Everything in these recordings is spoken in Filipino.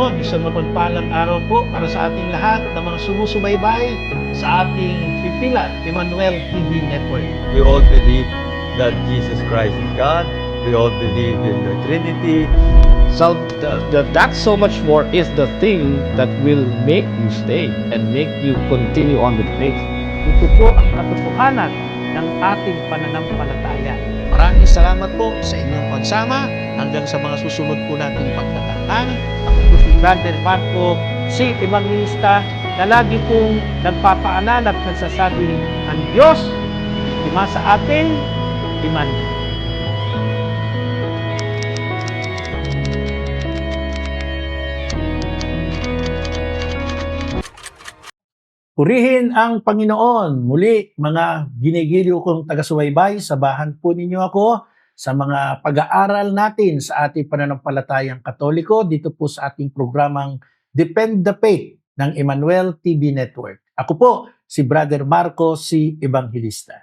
Panginoon, isang mapagpalang araw po para sa ating lahat na mga sumusubaybay sa ating Pipila Emmanuel TV Network. We all believe that Jesus Christ is God. We all believe in the Trinity. So that so much more is the thing that will make you stay and make you continue on the faith. Ito po ang katotohanan ng ating pananampalataya. Maraming salamat po sa inyong pagsama hanggang sa mga susunod po nating pagtatakang. Ako po si Brother Marco, si Evangelista, na lagi pong nagpapaalala at nagsasabi, ang Diyos, lima sa atin, iman. Purihin ang Panginoon. Muli, mga ginigiliw kong taga-subaybay, sabahan po ninyo ako sa mga pag-aaral natin sa ating pananampalatayang Katoliko dito po sa ating programang Defend the Faith ng Emmanuel TV Network. Ako po, si Brother Marco, si Evangelista.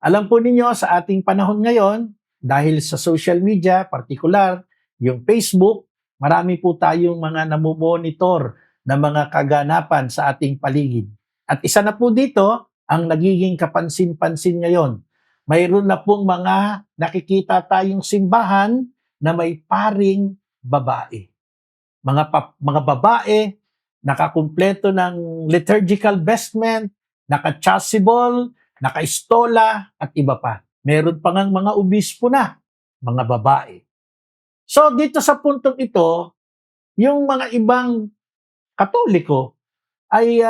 Alam po ninyo sa ating panahon ngayon, dahil sa social media, partikular, yung Facebook, marami po tayong mga namomonitor na mga kaganapan sa ating paligid. At isa na po dito ang nagiging kapansin-pansin ngayon. Mayroon na pong mga nakikita tayong simbahan na may paring babae. Mga babae, nakakumpleto ng liturgical vestment, naka-chasuble, naka-istola, at iba pa. Meron pa ngang mga obispo na, mga babae. So dito sa puntong ito, yung mga ibang Katoliko ay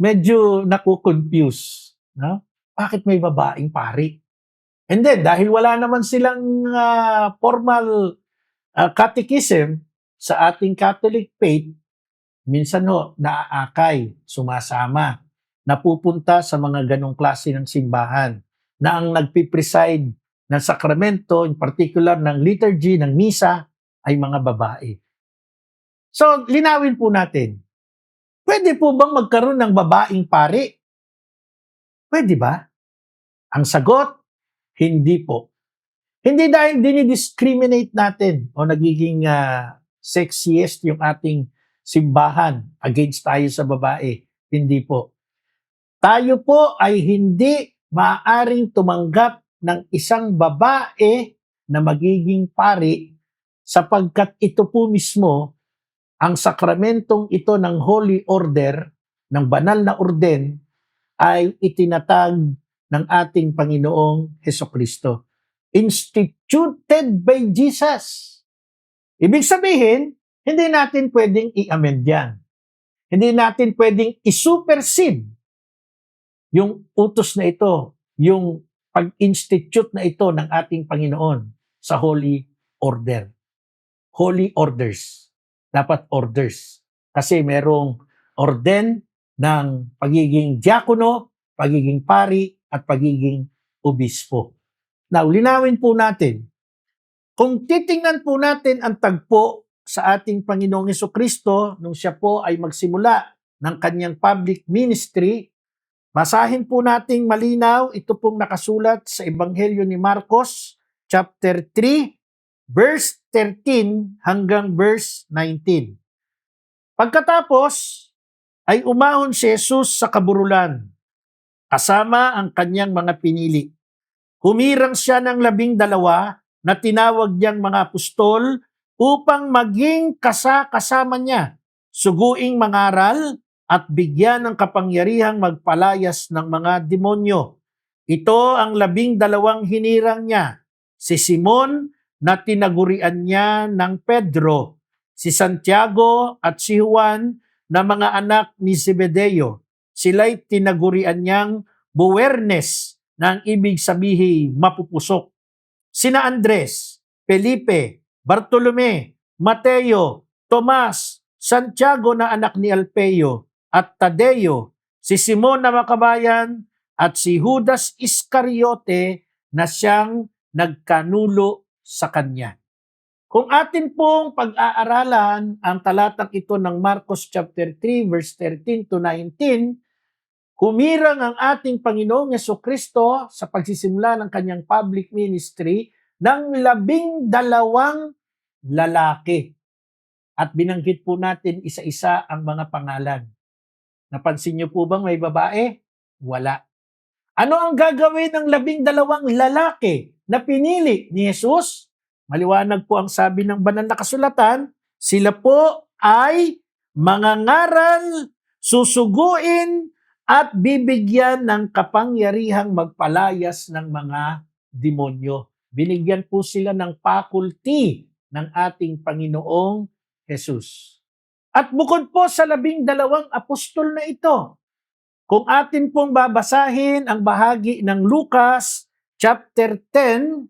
medyo nakukonfuse. No? Bakit may babaeng pari? And then, dahil wala naman silang formal catechism sa ating Catholic faith, minsan naaakay, sumasama, napupunta sa mga ganong klase ng simbahan na ang nagpipreside ng sakramento, in particular ng liturgy, ng misa, ay mga babae. So, linawin po natin. Pwede po bang magkaroon ng babaeng pari? Pwede ba? Ang sagot, hindi po. Hindi dahil dinidiscriminate natin o nagiging sexiest yung ating simbahan against tayo sa babae. Hindi po. Tayo po ay hindi maaaring tumanggap ng isang babae na magiging pari sapagkat ito po mismo ang sakramentong ito ng Holy Order, ng banal na orden, ay itinatag ng ating Panginoong Hesukristo. Instituted by Jesus. Ibig sabihin, hindi natin pwedeng i-amend yan. Hindi natin pwedeng i-supersede yung utos na ito, yung pag-institute na ito ng ating Panginoon sa Holy Order. Holy Orders. Dapat orders. Kasi merong orden ng pagiging diakono, pagiging pari, at pagiging obispo. Now, linawin po natin. Kung titingnan po natin ang tagpo sa ating Panginoong Hesukristo nung siya po ay magsimula ng kanyang public ministry, basahin po nating malinaw, ito pong nakasulat sa Ebanghelyo ni Marcos, chapter 3, verse 13 hanggang verse 19. Pagkatapos, ay umahon si Jesus sa kaburulan, kasama ang kanyang mga pinili. Humirang siya ng 12 na tinawag niyang mga apostol upang maging kasama niya, suguing mangaral at bigyan ng kapangyarihang magpalayas ng mga demonyo. Ito ang 12 hinirang niya, si Simon na tinagurian niya ng Pedro, si Santiago at si Juan na mga anak ni Zebedeo. Sila'y tinagurian niyang Boanerges na ang ibig sabihin mapupusok. Sina Andres, Felipe, Bartolome, Mateo, Tomas, Santiago na anak ni Alfeo at Tadeo, si Simon na makabayan at si Judas Iscariote na siyang nagkanulo sa kanya. Kung atin pong pag-aaralan ang talatang ito ng Marcos chapter 3 verse 13 to 19, humirang ang ating Panginoong Hesukristo sa pagsisimula ng kanyang public ministry ng 12 lalaki. At binanggit po natin isa-isa ang mga pangalan. Napansin niyo po bang may babae? Wala. Ano ang gagawin ng 12 lalaki na pinili ni Jesus? Maliwanag po ang sabi ng banal na kasulatan, sila po ay mangangaral, susuguin, at bibigyan ng kapangyarihang magpalayas ng mga demonyo. Binigyan po sila ng faculty ng ating Panginoong Jesus. At bukod po sa 12 apostol na ito, kung atin pong babasahin ang bahagi ng Lucas chapter 10,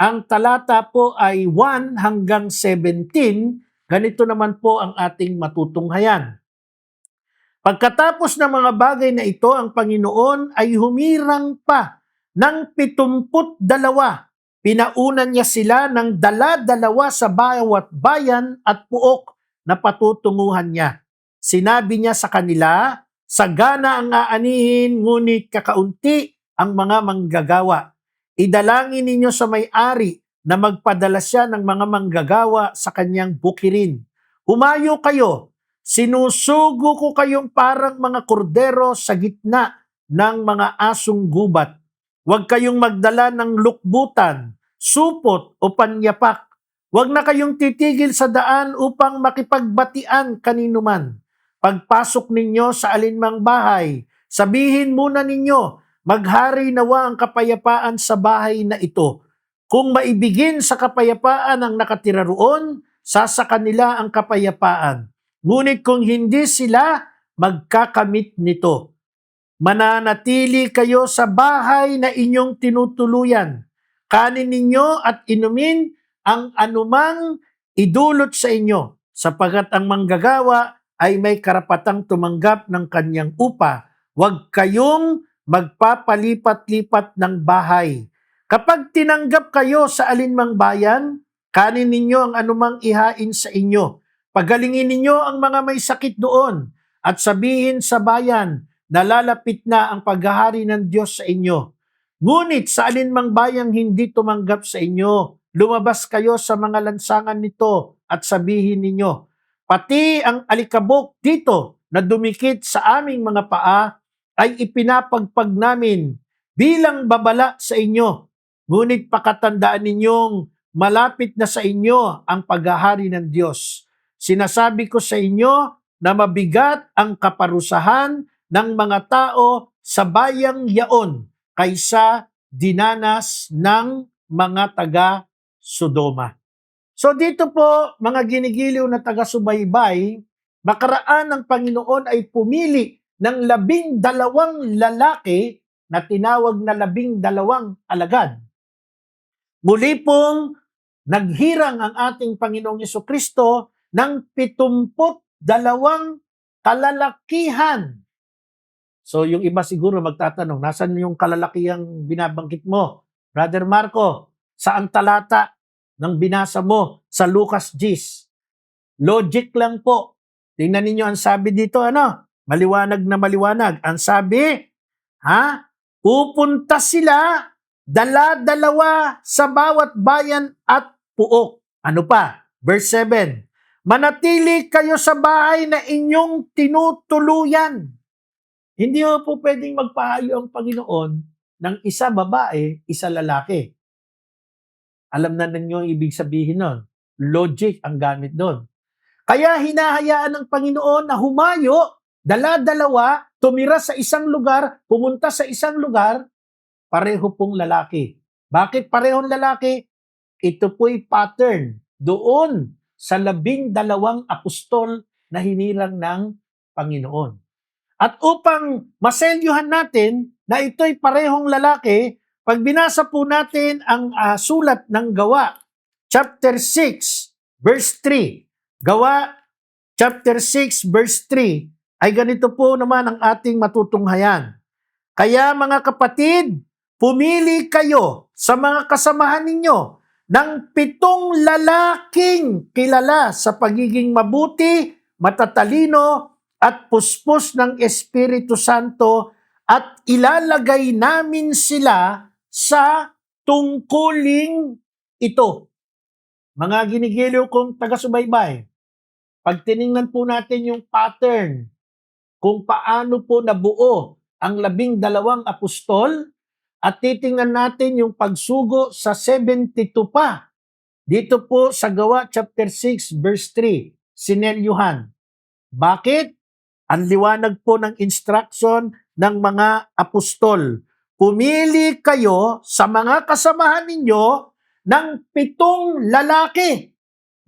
ang talata po ay 1 hanggang 17, ganito naman po ang ating matutunghayan. Pagkatapos ng mga bagay na ito, ang Panginoon ay humirang pa ng 72. Pinaunan niya sila ng dala-dalawa sa bawat bayan at puok na patutunguhan niya. Sinabi niya sa kanila, sagana ang aanihin, ngunit kakaunti ang mga manggagawa. Idalangin ninyo sa may-ari na magpadala siya ng mga manggagawa sa kanyang bukirin. Humayo kayo, sinusugo ko kayong parang mga kordero sa gitna ng mga asong gubat. Huwag kayong magdala ng lukbutan, supot o panyapak. Huwag na kayong titigil sa daan upang makipagbatian kaninuman. Pagpasok ninyo sa alinmang bahay, sabihin muna ninyo, maghari nawa ang kapayapaan sa bahay na ito. Kung maibigin sa kapayapaan ang nakatira roon, sasa kanila ang kapayapaan. Ngunit kung hindi sila, magkakamit nito. Mananatili kayo sa bahay na inyong tinutuluyan. Kanin ninyo at inumin ang anumang idulot sa inyo, sapagat ang manggagawa ay may karapatang tumanggap ng kanyang upa. Huwag kayong magpapalipat-lipat ng bahay. Kapag tinanggap kayo sa alinmang bayan, kanin ninyo ang anumang ihain sa inyo. Pagalingin ninyo ang mga may sakit doon at sabihin sa bayan, nalalapit na ang paghahari ng Diyos sa inyo. Ngunit sa alinmang bayang hindi tumanggap sa inyo, lumabas kayo sa mga lansangan nito at sabihin ninyo, pati ang alikabok dito na dumikit sa aming mga paa ay ipinapagpag namin bilang babala sa inyo. Ngunit pakatandaan ninyong malapit na sa inyo ang paghahari ng Diyos. Sinasabi ko sa inyo na mabigat ang kaparusahan ng mga tao sa bayang yaon kaysa dinanas ng mga taga-Sodoma. So dito po, mga ginigiliw na taga-subaybay, nakaraan ng Panginoon ay pumili ng 12 lalaki na tinawag na 12 alagad. Muli pong naghirang ang ating Panginoong Jesucristo ng 72 kalalakihan. So yung iba siguro magtatanong, nasan yung kalalakihang binabanggit mo? Brother Marco, saang talata ng binasa mo sa Lucas 10? Logic lang po. Tingnan ninyo ang sabi dito, maliwanag na maliwanag. Ang sabi, pupunta sila dala-dalawa sa bawat bayan at puok. Ano pa? Verse 7, manatili kayo sa bahay na inyong tinutuluyan. Hindi po pwedeng magpahayo ang Panginoon ng isa babae, isa lalaki. Alam na ninyo ang ibig sabihin nun. Logic ang gamit doon. Kaya hinahayaan ng Panginoon na humayo, dala-dalawa, tumira sa isang lugar, pumunta sa isang lugar, pareho pong lalaki. Bakit parehong lalaki? Ito po'y pattern doon sa 12 apostol na hinirang ng Panginoon. At upang maselyuhan natin na ito'y parehong lalaki, pag binasa po natin ang sulat ng Gawa, chapter 6, verse 3. Gawa, chapter 6, verse 3, ay ganito po naman ang ating matutunghayan. Kaya mga kapatid, pumili kayo sa mga kasamahan ninyo ng 7 lalaking kilala sa pagiging mabuti, matatalino, at puspos ng Espiritu Santo at ilalagay namin sila sa tungkuling ito. Mga ginigiliw kong taga-subaybay, pag tiningnan po natin yung pattern kung paano po nabuo ang 12 apostol at titingnan natin yung pagsugo sa 72 pa. Dito po sa Gawa chapter 6 verse 3, sinelyuhan. Bakit? Ang liwanag po ng instruction ng mga apostol. Pumili kayo sa mga kasamahan ninyo ng 7 lalaki.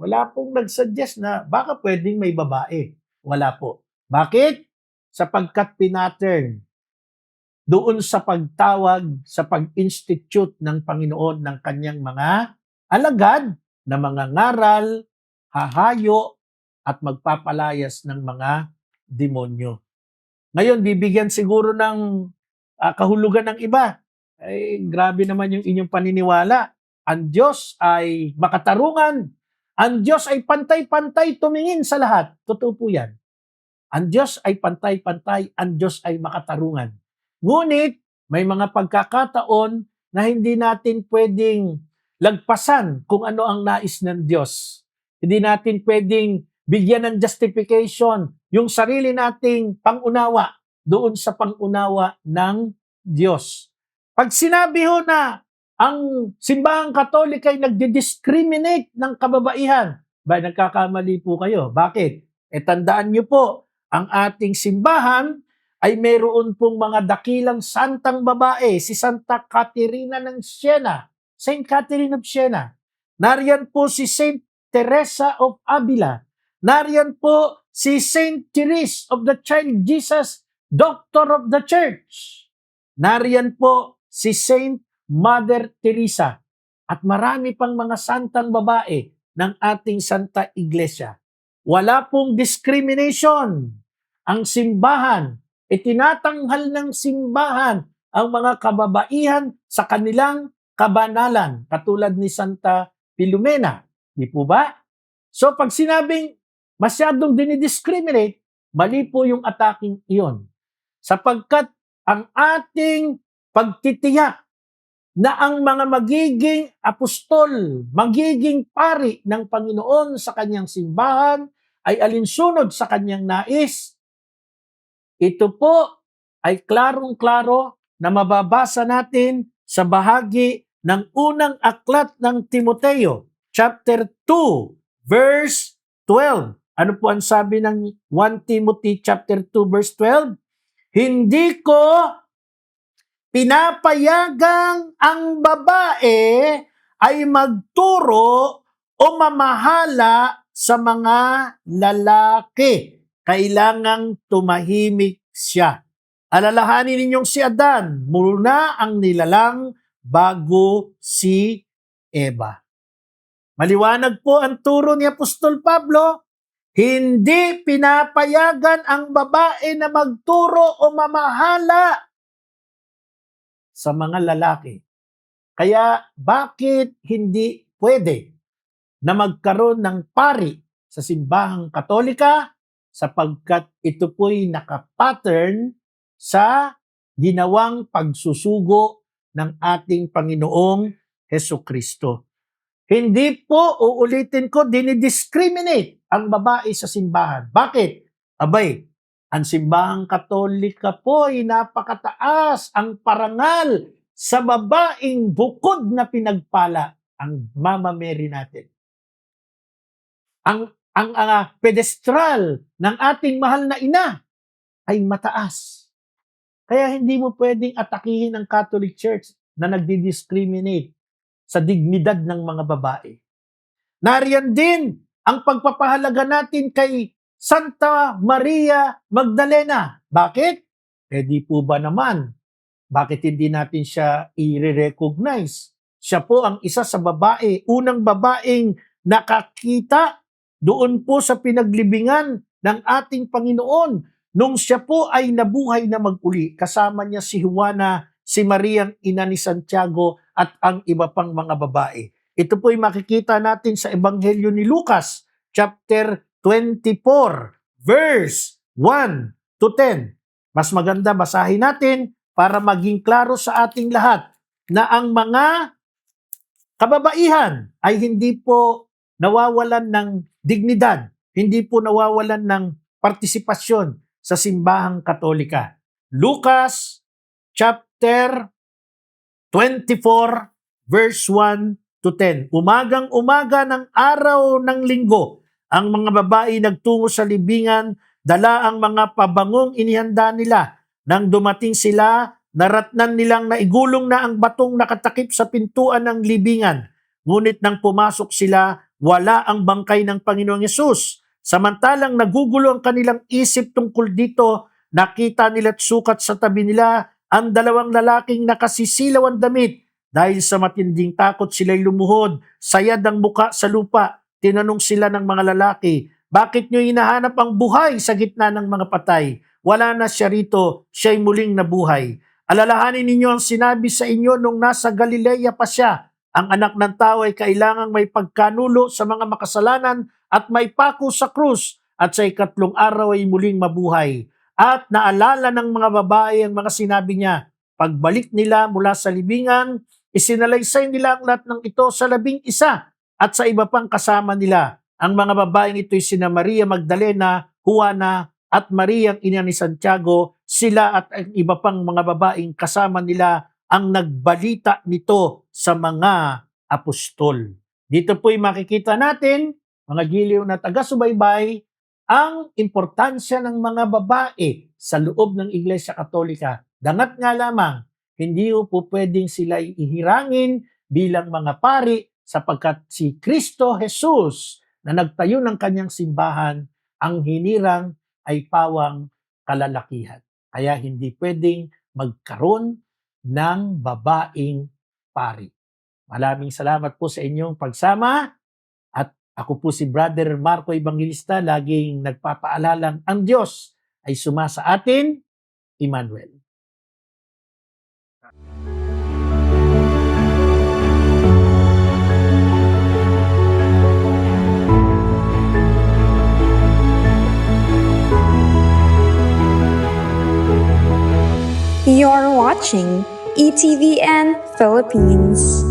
Wala pong nagsuggest na baka pwedeng may babae. Wala po. Bakit? Sapagkat pinattern doon sa pagtawag, sa pag-institute ng Panginoon ng kanyang mga alagad na mga ngaral, hahayo, at magpapalayas ng mga demonyo. Ngayon, bibigyan siguro ng kahulugan ng iba. Ay, grabe naman yung inyong paniniwala. Ang Diyos ay makatarungan. Ang Diyos ay pantay-pantay tumingin sa lahat. Totoo po yan. Ang Diyos ay pantay-pantay. Ang Diyos ay makatarungan. Ngunit, may mga pagkakataon na hindi natin pwedeng lagpasan kung ano ang nais ng Diyos. Hindi natin pwedeng bigyan ng justification yung sarili nating pangunawa doon sa pangunawa ng Diyos. Pag sinabi ho na ang simbahang Katolik ay nagdi-discriminate ng kababaihan, ba nagkakamali po kayo. Bakit? Tandaan niyo po, ang ating simbahan ay mayroon pong mga dakilang santang babae, si Santa Caterina ng Siena, Saint Catherine of Siena. Nariyan po si Saint Teresa of Avila. Nariyan po si Saint Therese of the Child Jesus, Doctor of the Church. Nariyan po si Saint Mother Teresa. At marami pang mga santang babae ng ating Santa Iglesia. Wala pong discrimination. Ang simbahan, itinatanghal ng simbahan ang mga kababaihan sa kanilang kabanalan, katulad ni Santa Filomena. Di po ba? So pag sinabing masyadong dinidiscriminate, mali po yung attacking iyon. Sapagkat ang ating pagtitiyak na ang mga magiging apostol, magiging pari ng Panginoon sa kanyang simbahan ay alinsunod sa kanyang nais, ito po ay klarong-klaro na mababasa natin sa bahagi ng unang aklat ng Timoteo, chapter 2, verse 12. Ano po ang sabi ng 1 Timothy chapter 2, verse 12? Hindi ko pinapayagang ang babae ay magturo o mamahala sa mga lalaki. Kailangang tumahimik siya. Alalahanin ninyong si Adan, muna ang nilalang bago si Eva. Maliwanag po ang turo ni Apostol Pablo, hindi pinapayagan ang babae na magturo o mamahala sa mga lalaki. Kaya bakit hindi pwede na magkaroon ng pari sa simbahang Katolika? Sapagkat ito po'y nakapattern sa ginawang pagsusugo ng ating Panginoong Hesukristo. Hindi po, uulitin ko, dinidiscriminate ang babae sa simbahan. Bakit? Abay, ang simbahang Katolika po ay napakataas ang parangal sa babaeng bukod na pinagpala, ang Mama Mary natin. Ang pedestral ng ating mahal na ina ay mataas. Kaya hindi mo pwedeng atakihin ang Catholic Church na nagdi-discriminate sa dignidad ng mga babae. Nariyan din ang pagpapahalaga natin kay Santa Maria Magdalena. Bakit? Di po ba naman? Bakit hindi natin siya i-recognize? Siya po ang isa sa babae, unang babaeng nakakita doon po sa pinaglibingan ng ating Panginoon nung siya po ay nabuhay na mag-uli. Kasama niya si Juana, si Mariang ina ni Santiago at ang iba pang mga babae. Ito po ay makikita natin sa Ebanghelyo ni Lucas, chapter 24, verse 1 to 10. Mas maganda basahin natin para maging klaro sa ating lahat na ang mga kababaihan ay hindi po nawawalan ng dignidad. hindi po nawawalan ng partisipasyon sa simbahang Katolika. Lucas chapter 24 verse 1 to 10. Umagang-umaga ng araw ng linggo, ang mga babae nagtungo sa libingan, dala ang mga pabangong inihanda nila. Nang dumating sila, naratnan nilang naigulong na ang batong nakatakip sa pintuan ng libingan. Ngunit nang pumasok sila, wala ang bangkay ng Panginoong Yesus. Samantalang nagugulo ang kanilang isip tungkol dito, nakita nila't sukat sa tabi nila ang dalawang lalaking nakasisilaw ang damit. Dahil sa matinding takot sila'y lumuhod, sayad ang muka sa lupa. Tinanong sila ng mga lalaki, bakit nyo hinahanap ang buhay sa gitna ng mga patay? Wala na siya rito, siya'y muling nabuhay. Alalahanin ninyo ang sinabi sa inyo nung nasa Galilea pa siya. Ang anak ng tao ay kailangang may pagkanulo sa mga makasalanan at may pako sa krus at sa ikatlong araw ay muling mabuhay. At naalala ng mga babae ang mga sinabi niya. Pagbalik nila mula sa libingan, isinalaysay nila ang lahat ng ito sa 11 at sa iba pang kasama nila. Ang mga babaeng ito'y sina Maria Magdalena, Juana at Maria ang ina ni Santiago. Sila at ang iba pang mga babaeng kasama nila ang nagbalita nito sa mga apostol. Dito po'y makikita natin, mga giliw na taga-subaybay, ang importansya ng mga babae sa loob ng Iglesia Katolika. Dangat nga lamang, hindi po pwedeng sila ihirangin bilang mga pari sapagkat si Kristo Jesus na nagtayo ng kanyang simbahan, ang hinirang ay pawang kalalakihan. Kaya hindi pwedeng magkaroon ng babaeng pari. Maraming salamat po sa inyong pagsama at ako po si Brother Marco Evangelista, laging nagpapaalalang ang Diyos ay sumasa atin, Emmanuel. You're watching ETVN Philippines.